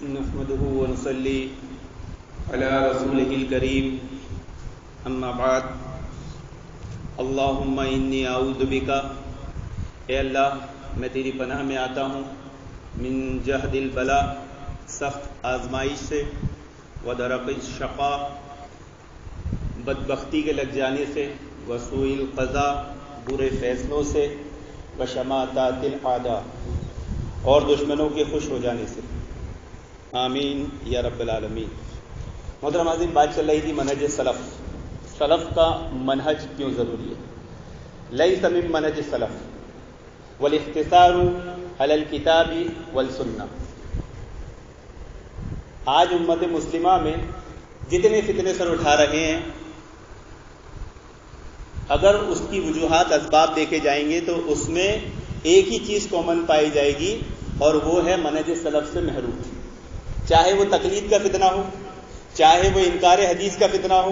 نحمده ونصلي على رسوله الكريم اما بعد اللهم انی اعوذ بک، اے اللہ میں تیری پناہ میں آتا ہوں، من جہد البلاء سخت آزمائش سے، ودرق الشقاء بدبختی کے لگ جانے سے، وسوء القضاء برے فیصلوں سے، وشماتات الاعداء اور دشمنوں کے خوش ہو جانے سے، آمین یا رب العالمین۔ محترم عظیم، بات چل رہی تھی منہج سلف۔ سلف کا منہج کیوں ضروری ہے؟ لیس من منہج السلف والاختصار علی الکتاب والسنہ۔ آج امت مسلمہ میں جتنے فتنے سر اٹھا رہے ہیں، اگر اس کی وجوہات اسباب دیکھے جائیں گے تو اس میں ایک ہی چیز کامن پائی جائے گی، اور وہ ہے منہج سلف سے محروم۔ چاہے وہ تقلید کا فتنہ ہو، چاہے وہ انکار حدیث کا فتنہ ہو،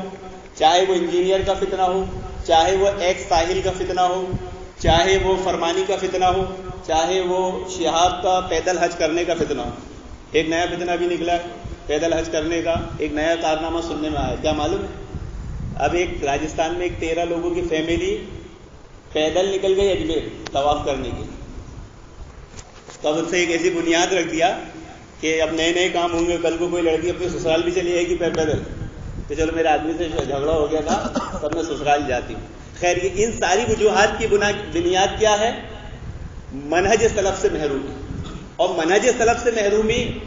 چاہے وہ انجینئر کا فتنہ ہو، چاہے وہ ایکس ساحل کا فتنہ ہو، چاہے وہ فرمانی کا فتنہ ہو، چاہے وہ شہاب کا پیدل حج کرنے کا فتنہ ہو۔ ایک نیا فتنہ بھی نکلا ہے پیدل حج کرنے کا، ایک نیا کارنامہ سننے میں آیا، کیا معلوم ہے؟ اب ایک راجستھان میں ایک 13 لوگوں کی فیملی پیدل نکل گئی اجمیر طواف کرنے کی، تو اب ان سے ایک ایسی بنیاد رکھ دیا کہ اب نئے نئے کام ہوں گے، کل کو کوئی لڑکی اپنے سسرال بھی چلی جائے گی پیدل، تو چلو میرے آدمی سے جھگڑا ہو گیا تھا تب میں سسرال جاتی ہوں۔ خیر، ان ساری وجوہات کی بنیاد کیا ہے؟ منہج سلف سے محرومی۔ اور منہج سلف سے محرومی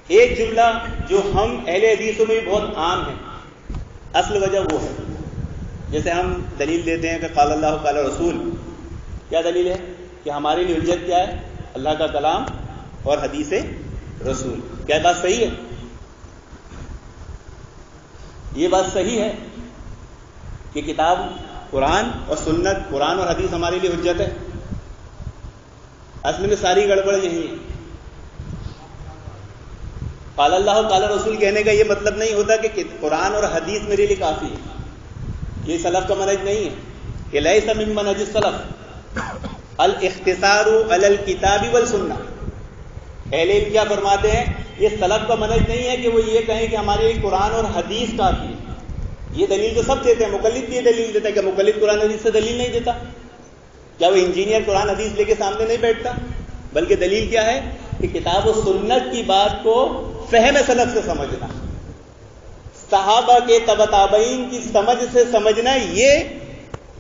ایک جملہ جو ہم اہل حدیثوں میں بھی بہت عام ہے، اصل وجہ وہ ہے، جیسے ہم دلیل دیتے ہیں کہ قال اللہ قال رسول، کیا دلیل ہے؟ کہ ہمارے لیے حجت کیا ہے؟ اللہ کا کلام اور حدیث رسول۔ کیا بات صحیح ہے؟ یہ بات صحیح ہے کہ کتاب قرآن اور سنت، قرآن اور حدیث ہمارے لیے حجت ہے؟ اصل میں ساری گڑبڑ یہی ہے۔ قال اللہ قال رسول کہنے کا یہ مطلب نہیں ہوتا کہ قرآن اور حدیث میرے لیے کافی ہے۔ یہ سلف کا منہج نہیں ہے کہ لیس من منہج السلف الاختصار علی الکتاب والسنہ۔ اہل علم کیا فرماتے ہیں؟ یہ سلف کا منہج نہیں ہے کہ وہ یہ کہیں کہ ہمارے لیے قرآن اور حدیث کافی ہے۔ یہ دلیل تو سب دیتے ہیں، مقلد بھی یہ دلیل دیتا ہے، کہ مقلد قرآن حدیث سے دلیل نہیں دیتا؟ کیا وہ انجینئر قرآن حدیث لے کے سامنے نہیں بیٹھتا؟ بلکہ دلیل کیا ہے؟ کہ کتاب و سنت کی بات کو فہم سلف سے سمجھنا، صحابہ کے تبع تابعین کی سمجھ سے سمجھنا، یہ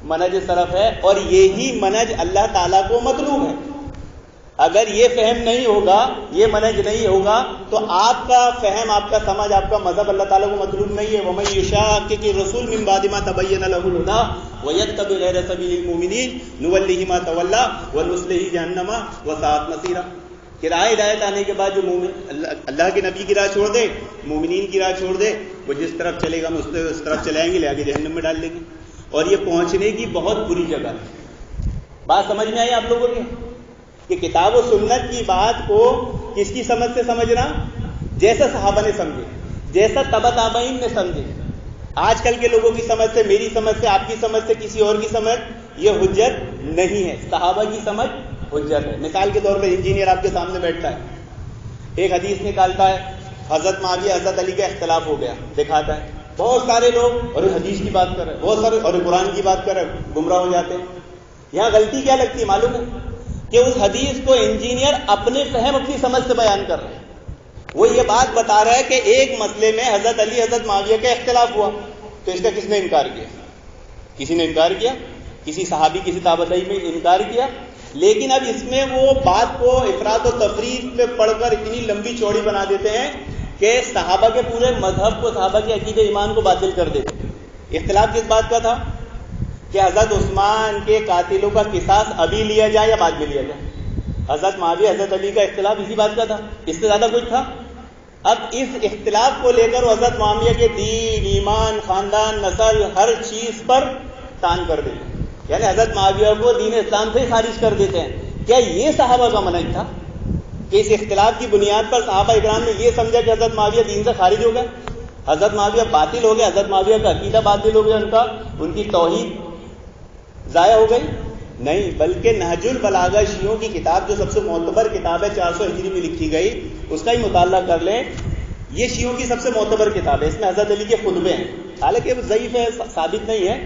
منہج سلف ہے، اور یہی منہج اللہ تعالیٰ کو مطلوب ہے۔ اگر یہ فہم نہیں ہوگا، یہ منہج نہیں ہوگا، تو آپ کا فہم، آپ کا سمجھ، آپ کا مذہب اللہ تعالیٰ کو مطلوب نہیں ہے۔ وَمَن يُشَاقِقِ الرَّسُولَ مِن بَعْدِ مَا تَبَيَّنَ لَهُ الْهُدَىٰ وَيَتَّبِعْ غَيْرَ سَبِيلِ الْمُؤْمِنِينَ نُوَلِّهِ مَا تَوَلَّىٰ وَنُصْلِهِ جَهَنَّمَ وَسَاءَتْ مَصِيرًا۔ کہ راہ ہدایت آنے کے بعد جو مومن اللہ کے نبی کی راہ چھوڑ دے، مومنین کی راہ چھوڑ دے، وہ جس طرف چلے گا ہم اس طرف چلائیں گے، لے آگے جہنم میں ڈال دیں گے، اور یہ پہنچنے کی بہت بری جگہ ہے۔ بات سمجھ میں آئی آپ لوگوں کی؟ کہ کتاب و سنت کی بات کو کس کی سمجھ سے سمجھنا؟ جیسا صحابہ نے سمجھے، جیسا تبع تابعین نے سمجھے۔ آج کل کے لوگوں کی سمجھ سے، میری سمجھ سے، آپ کی سمجھ سے، کسی اور کی سمجھ یہ حجت نہیں ہے۔ صحابہ کی سمجھ حجت ہے۔ مثال کے طور پہ انجینئر آپ کے سامنے بیٹھتا ہے، ایک حدیث نکالتا ہے، حضرت معاویہ حضرت علی کا اختلاف ہو گیا، دکھاتا ہے، بہت سارے لوگ اور حدیث کی بات کر رہے ہیں، بہت سارے اور قرآن کی بات کر رہے ہیں، گمراہ ہو جاتے ہیں۔ یہاں غلطی کیا لگتی ہے معلوم ہے؟ کہ اس حدیث کو انجینئر اپنے فہم، اپنی سمجھ سے بیان کر رہے ہیں۔ وہ یہ بات بتا رہا ہے کہ ایک مسئلے میں حضرت علی حضرت معاویہ کا اختلاف ہوا، تو اس کا کس نے انکار کیا؟ کسی نے انکار کیا، کسی صحابی، کسی تابعی میں انکار کیا۔ لیکن اب اس میں وہ بات کو افراط و تفریط پہ پڑھ کر اتنی لمبی چوڑی بنا دیتے ہیں کہ صحابہ کے پورے مذہب کو، صحابہ کے عقیدے ایمان کو باطل کر دیتے ہیں۔ اختلاف کس بات کا تھا؟ کہ حضرت عثمان کے قاتلوں کا قصاص ابھی لیا جائے یا بعد میں لیا جائے۔ حضرت معاویہ حضرت علی کا اختلاف اسی بات کا تھا، اس سے زیادہ کچھ تھا؟ اب اس اختلاف کو لے کر حضرت معاویہ کے دین، ایمان، خاندان، نسل، ہر چیز پر تان کر دیتے ہیں، یعنی حضرت معاویہ کو دین اسلام سے ہی خارج کر دیتے ہیں۔ کیا یہ صحابہ کا منہج تھا کہ اس اختلاف کی بنیاد پر صحابہ اکرام نے یہ سمجھا کہ حضرت معاویہ دین سے خارج ہو گئے، حضرت معاویہ باطل ہو گئے، حضرت معاویہ کا عقیدہ باطل ہو گیا، ان کی توحید ضائع ہو گئی؟ نہیں، بلکہ نہج البلاغہ شیعوں کی کتاب جو سب سے معتبر کتاب ہے 400 ہجری میں لکھی گئی، اس کا ہی مطالعہ کر لیں. یہ شیعوں کی سب سے معتبر کتاب ہے. اس میں حضرت علی کے خطبے ہیں، حالانکہ وہ ضعیف ہے، ثابت نہیں ہے،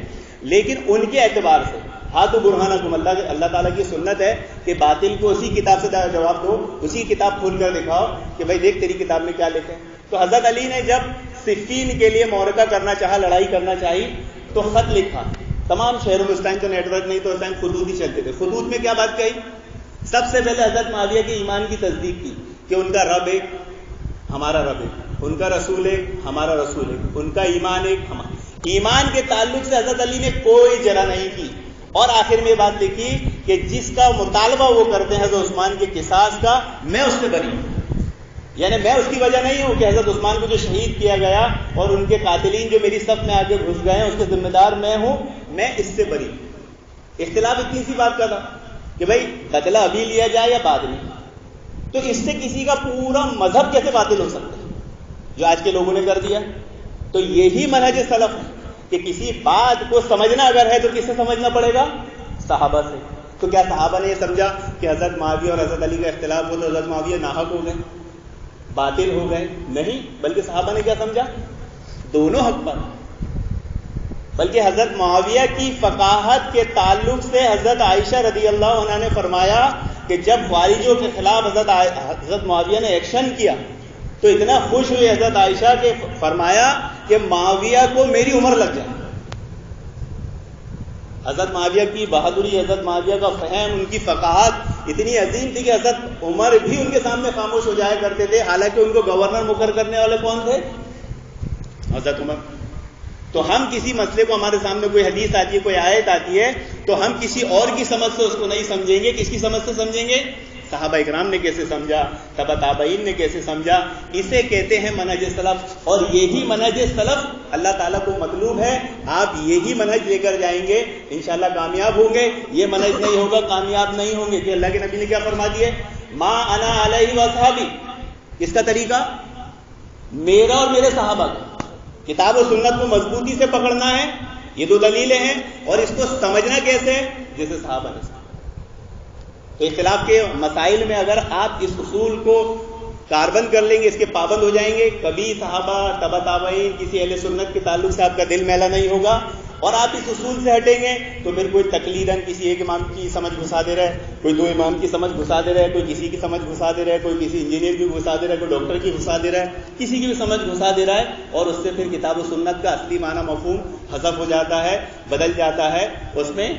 لیکن ان کے اعتبار سے ہاتھ برہانکم، اللہ تعالیٰ کی سنت ہے کہ باطل کو اسی کتاب سے جواب دو، اسی کتاب کھول کر دکھاؤ کہ بھائی دیکھ تیری کتاب میں کیا لکھے. تو حضرت علی نے جب صفین کے لیے معرکہ کرنا چاہا، لڑائی کرنا چاہی، تو خط لکھا تمام شہروں میں. اس ٹائم تو نیٹ ورک نہیں، تو اس ٹائم خطوط ہی چلتے تھے. خطوط میں کیا بات کہی؟ سب سے پہلے حضرت معاویہ کے ایمان کی تصدیق کی کہ ان کا رب ایک، ہمارا رب ایک، ان کا رسول ایک، ہمارا رسول ایک، ان کا ایمان ایک، ہمارا. ایمان کے تعلق سے حضرت علی نے کوئی جرا نہیں کی، اور آخر میں یہ بات لکھی کہ جس کا مطالبہ وہ کرتے ہیں حضرت عثمان کے قصاص کا، میں اس سے بری ہوں. یعنی میں اس کی وجہ نہیں ہوں کہ حضرت عثمان کو جو شہید کیا گیا اور ان کے قاتلین جو میری صف میں آگے گھس گئے ہیں اس کے ذمہ دار میں ہوں، میں اس سے بری ہوں. اختلاف اتنی سی بات کا تھا کہ بھائی بدلہ ابھی لیا جائے یا بعد میں. تو اس سے کسی کا پورا مذہب کیسے باطل ہو سکتا ہے جو آج کے لوگوں نے کر دیا. تو یہی منہج سلف ہے کہ کسی بات کو سمجھنا اگر ہے تو کس سے سمجھنا پڑے گا؟ صحابہ سے. تو کیا صحابہ نے یہ سمجھا کہ حضرت معاویہ اور حضرت علی کا اختلاف ہو تو حضرت معاویہ ناحق ہو گئے، باطل ہو گئے؟ نہیں، بلکہ صحابہ نے کیا سمجھا؟ دونوں حق پر. بلکہ حضرت معاویہ کی فقاہت کے تعلق سے حضرت عائشہ رضی اللہ عنہا نے فرمایا کہ جب خواریجوں کے خلاف حضرت معاویہ نے ایکشن کیا تو اتنا خوش ہوئی حضرت عائشہ کہ فرمایا کہ معاویہ کو میری عمر لگ جائے. حضرت معاویہ کی بہادری، حضرت معاویہ کا فہم، ان کی فقاہت اتنی عظیم تھی کہ حضرت عمر بھی ان کے سامنے خاموش ہو جایا کرتے تھے، حالانکہ ان کو گورنر مقرر کرنے والے کون تھے؟ حضرت عمر. تو ہم کسی مسئلے کو، ہمارے سامنے کوئی حدیث آتی ہے، کوئی آیت آتی ہے، تو ہم کسی اور کی سمجھ سے اس کو نہیں سمجھیں گے. کس کی سمجھ سے سمجھیں گے؟ صحابہ اکرام نے کیسے سمجھا، تبع تابعین نے کیسے سمجھا. اسے کہتے ہیں منہج سلف. اور یہی منہج سلف اللہ تعالیٰ کو مطلوب ہے. آپ یہی منہج لے کر جائیں گے انشاءاللہ کامیاب ہوں گے. یہ منہج نہیں ہوگا کامیاب نہیں ہوں گے. کہ اللہ کے نبی نے کیا فرما دیا؟ ما انا علیہ واصحابی. کس کا طریقہ؟ میرا اور میرے صحابہ کا. کتاب و سنت کو مضبوطی سے پکڑنا ہے، یہ دو دلیلیں ہیں. اور اس کو سمجھنا کیسے؟ جیسے صحابہ نے سمجھا. تو اختلاف کے مسائل میں اگر آپ اس اصول کو کاربند کر لیں گے، اس کے پابند ہو جائیں گے، کبھی صحابہ، تبع تابعین، کسی اہل سنت کے تعلق سے آپ کا دل میلا نہیں ہوگا. اور آپ اس اصول سے ہٹیں گے تو پھر کوئی تقلیداً کسی ایک امام کی سمجھ گھسا دے رہا ہے، کوئی دو امام کی سمجھ گھسا دے رہا ہے، کوئی کسی کی سمجھ گھسا دے رہا ہے، کوئی کسی انجینئر کی گھسا دے رہا ہے، کوئی ڈاکٹر کی گھسا دے رہا ہے، کسی کی بھی سمجھ گھسا دے رہا ہے. اور اس سے پھر کتاب و سنت کا اصلی معنی مفہوم حذف ہو جاتا ہے، بدل جاتا ہے، اس میں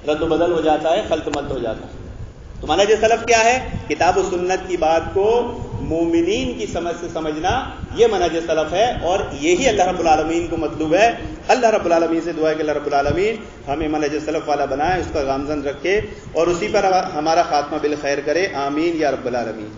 رد و بدل ہو جاتا ہے، خلط ملط ہو جاتا ہے. تو منہج سلف کیا ہے؟ کتاب و سنت کی بات کو مومنین کی سمجھ سے سمجھنا، یہ منہج سلف ہے. اور یہی اللہ رب العالمین کو مطلوب ہے. اللہ رب العالمین سے دعا ہے کہ اللہ رب العالمین ہمیں منہج سلف والا بنائے، اس کا گامزن رکھے اور اسی پر ہمارا خاتمہ بالخیر کرے. آمین یا رب العالمین.